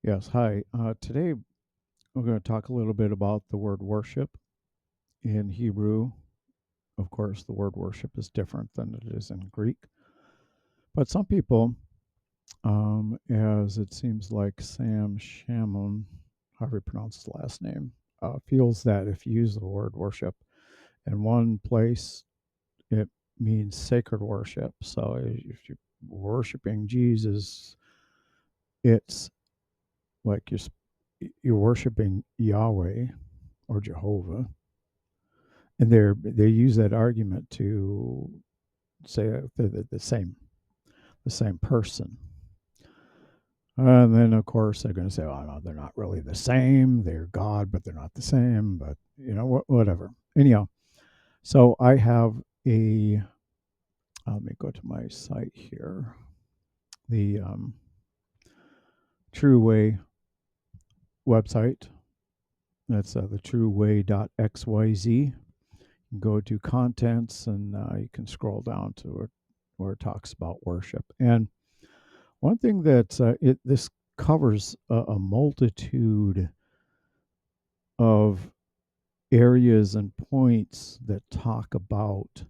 Yes, hi. Today we're going to talk a little bit about the word worship in Hebrew. Of course, the word worship is different than it is in Greek. But some people, as it seems like Sam Shamoun, however you pronounce his last name, feels that if you use the word worship in one place, it means sacred worship. So if you're worshiping Jesus, it's like you're worshiping Yahweh or Jehovah, and they use that argument to say that they're the same person. And then of course they're going to say, "Oh no, they're not really the same. They're God, but they're not the same." But whatever. Anyhow, so I have a. Let me go to my site here. The True Way website. That's the trueway.xyz. Go to contents, and you can scroll down to where it talks about worship. And one thing that this covers a multitude of areas and points that talk about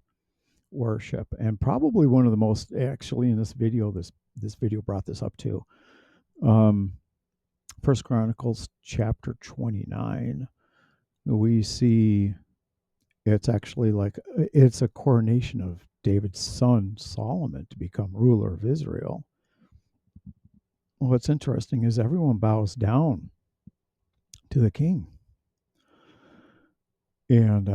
worship, and probably one of the most actually in this video. This video brought this up too. Um, First Chronicles chapter 29. We see it's actually like it's a coronation of David's son Solomon to become ruler of Israel. What's interesting is everyone bows down to the king. And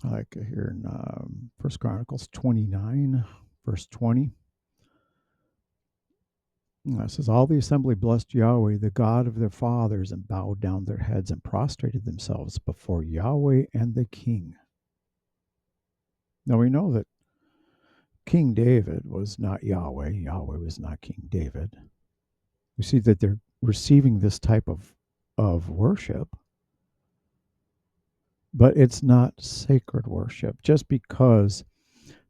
like here in First Chronicles 29, verse 20, it says, "All the assembly blessed Yahweh, the God of their fathers, and bowed down their heads and prostrated themselves before Yahweh and the king." Now we know that King David was not Yahweh. Yahweh was not King David. We see that they're receiving this type of worship, but it's not sacred worship. Just because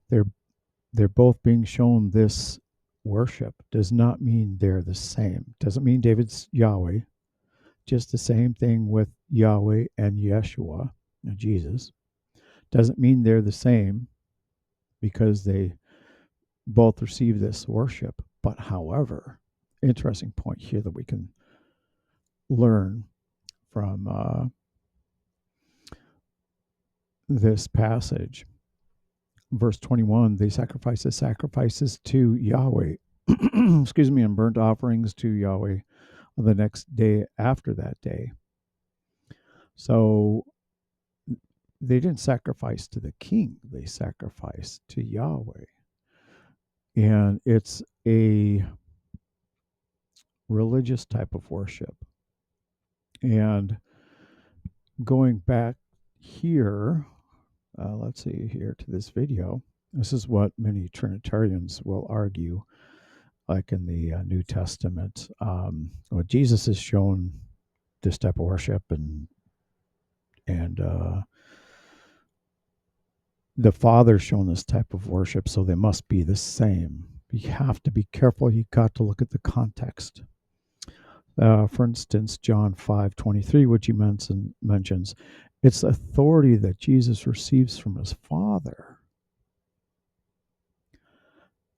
they're they're both being shown this worship does not mean they're the same. Doesn't mean David's Yahweh. Just the same thing with Yahweh and Yeshua, Jesus. Doesn't mean they're the same because they both receive this worship. But however, interesting point here that we can learn from this passage. Verse 21, they sacrifice the sacrifices to Yahweh, excuse me, and burnt offerings to Yahweh on the next day after that day. So they didn't sacrifice to the king, they sacrificed to Yahweh. And it's a religious type of worship. And going back here, let's see here to this video, this is what many Trinitarians will argue, like in the New Testament. Well, Jesus has shown this type of worship, and the Father's shown this type of worship, so they must be the same. You have to be careful. You got to look at the context. For instance, John 5:23, which he mentions, it's authority that Jesus receives from his Father,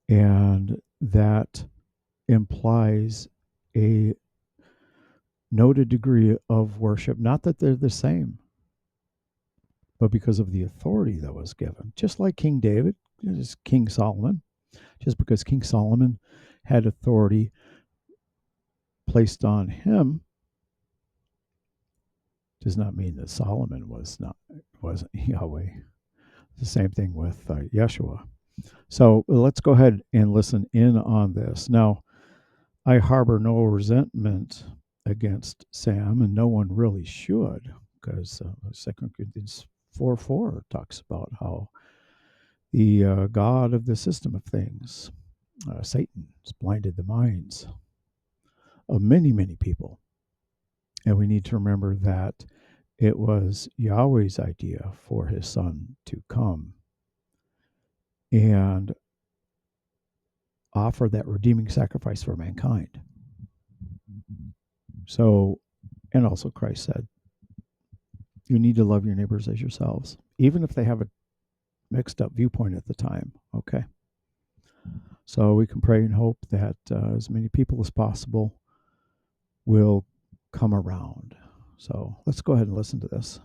and that implies a noted degree of worship. Not that they're the same, but because of the authority that was given. Just like King David, just King Solomon, just because King Solomon had authority placed on him does not mean that Solomon wasn't Yahweh. The same thing with Yeshua. So let's go ahead and listen in on this. Now, I harbor no resentment against Sam, and no one really should, because 2 Corinthians 4:4 talks about how the God of the system of things, Satan, has blinded the minds of many, many people. And we need to remember that it was Yahweh's idea for his son to come and offer that redeeming sacrifice for mankind. So, and also Christ said, you need to love your neighbors as yourselves, even if they have a mixed up viewpoint at the time. Okay. So we can pray and hope that as many people as possible will come around. So let's go ahead and listen to this.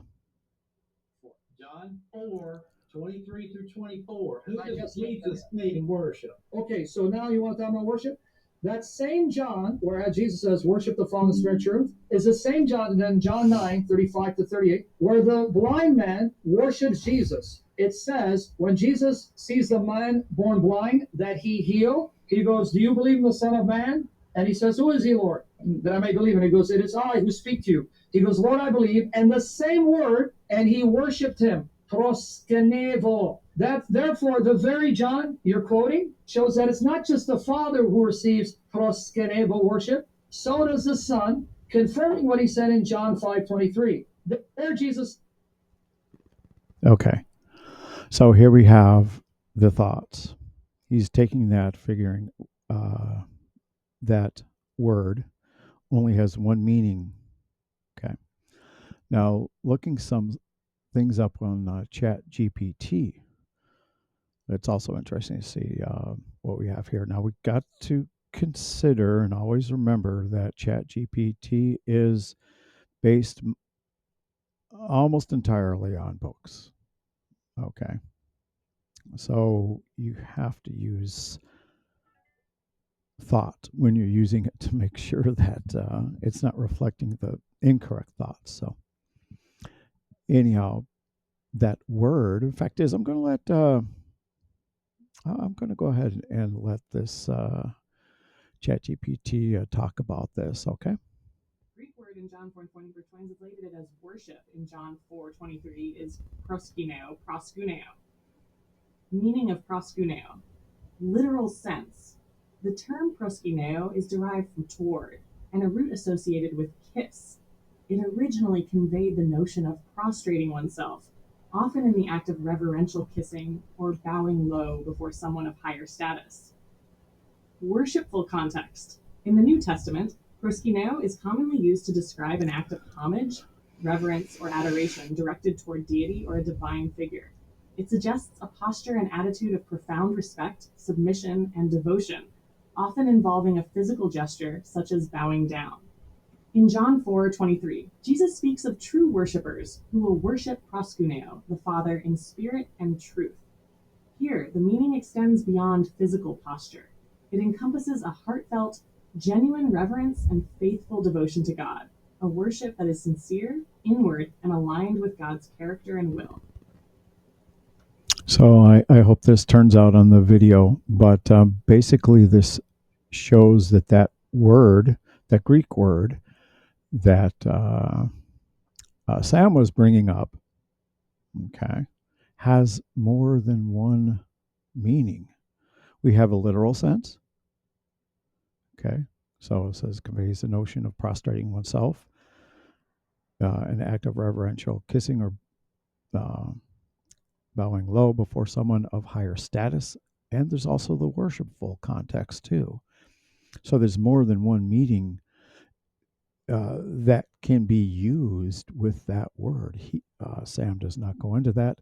John 4, 23 through 24. Who does Jesus need in worship? Okay, so now you want to talk about worship? That same John, where Jesus says, worship the Father, Spirit, truth, is the same John, and then John 9, 35 to 38, where the blind man worships Jesus. It says, when Jesus sees the man born blind that he healed, he goes, do you believe in the Son of Man? And he says, who is he, Lord? That I may believe. And he goes, it is I who speak to you. He goes, Lord, I believe. And the same word, and he worshipped him. Proskenevo. That therefore the very John you're quoting shows that it's not just the Father who receives proskenevo worship, so does the Son, confirming what he said in John 5:23. There Jesus. Okay. So here we have the thoughts. He's taking that, figuring that word only has one meaning. Okay. Now, looking some things up on Chat GPT, it's also interesting to see what we have here. Now, we've got to consider and always remember that Chat GPT is based almost entirely on books. Okay. So you have to use thought when you're using it to make sure that it's not reflecting the incorrect thoughts. So, anyhow, that word, in fact, is I'm going to go ahead and let this ChatGPT talk about this. Okay. Greek word in John 4:23 translated as worship in John 4:23 is proskuneo. Meaning of proskuneo. Literal sense. The term proskuneo is derived from toward, and a root associated with kiss. It originally conveyed the notion of prostrating oneself, often in the act of reverential kissing or bowing low before someone of higher status. Worshipful context. In the New Testament, proskuneo is commonly used to describe an act of homage, reverence, or adoration directed toward deity or a divine figure. It suggests a posture and attitude of profound respect, submission, and devotion, often involving a physical gesture such as bowing down. In John 4:23, Jesus speaks of true worshipers who will worship proskuneo, the Father, in spirit and truth. Here, the meaning extends beyond physical posture. It encompasses a heartfelt, genuine reverence and faithful devotion to God, a worship that is sincere, inward, and aligned with God's character and will. So I hope this turns out on the video, but basically this shows that word, that Greek word that Sam was bringing up, okay, has more than one meaning. We have a literal sense, okay, so it says conveys the notion of prostrating oneself, an act of reverential kissing or uh, bowing low before someone of higher status. And there's also the worshipful context too. So there's more than one meaning that can be used with that word. Sam does not go into that.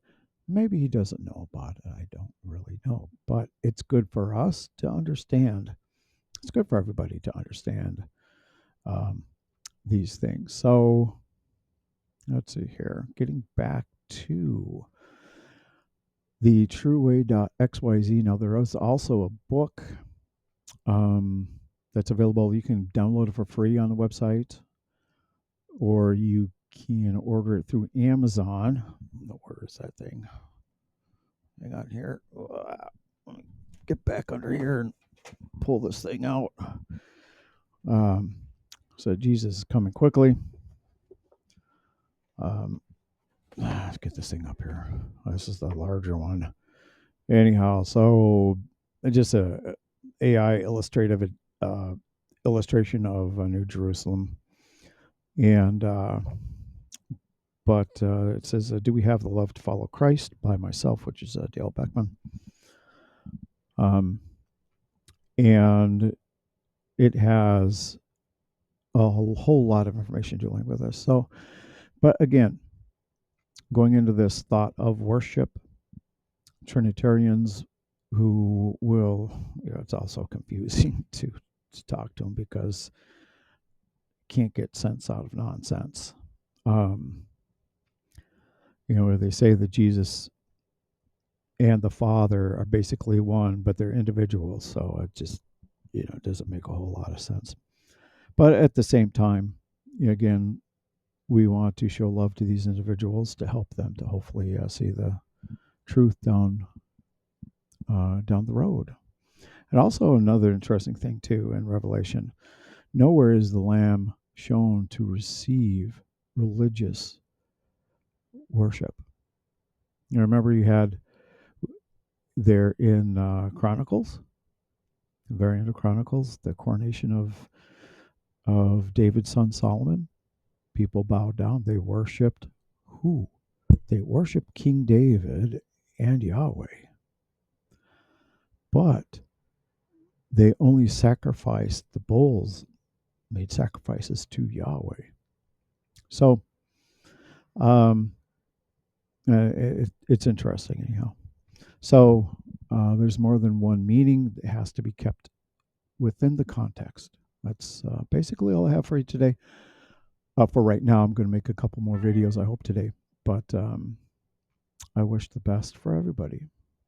Maybe he doesn't know about it. I don't really know. But it's good for us to understand. It's good for everybody to understand these things. So let's see here. Getting back to the trueway.xyz. Now, there is also a book that's available. You can download it for free on the website, or you can order it through Amazon. Where is that thing? Hang on here. Let me get back under here and pull this thing out. So Jesus is coming quickly. Let's get this thing up here. This is the larger one. Anyhow, so just a AI illustrative illustration of New Jerusalem, and but it says, "Do we have the love to follow Christ?" By myself, which is Dale Beckman, and it has a whole lot of information dealing with this. So, but again, going into this thought of worship, Trinitarians who will, it's also confusing to talk to them because can't get sense out of nonsense. Where they say that Jesus and the Father are basically one, but they're individuals. So it just, doesn't make a whole lot of sense. But at the same time, again, we want to show love to these individuals to help them to hopefully see the truth down the road. And also another interesting thing too in Revelation, nowhere is the Lamb shown to receive religious worship. Remember you had there in Chronicles, the very end of Chronicles, the coronation of David's son Solomon. People bowed down. They worshipped who? They worshiped King David and Yahweh. But they only sacrificed the bulls, made sacrifices to Yahweh. So it's interesting anyhow. So there's more than one meaning that has to be kept within the context. That's basically all I have for you today. For right now, I'm going to make a couple more videos, I hope, today. But I wish the best for everybody.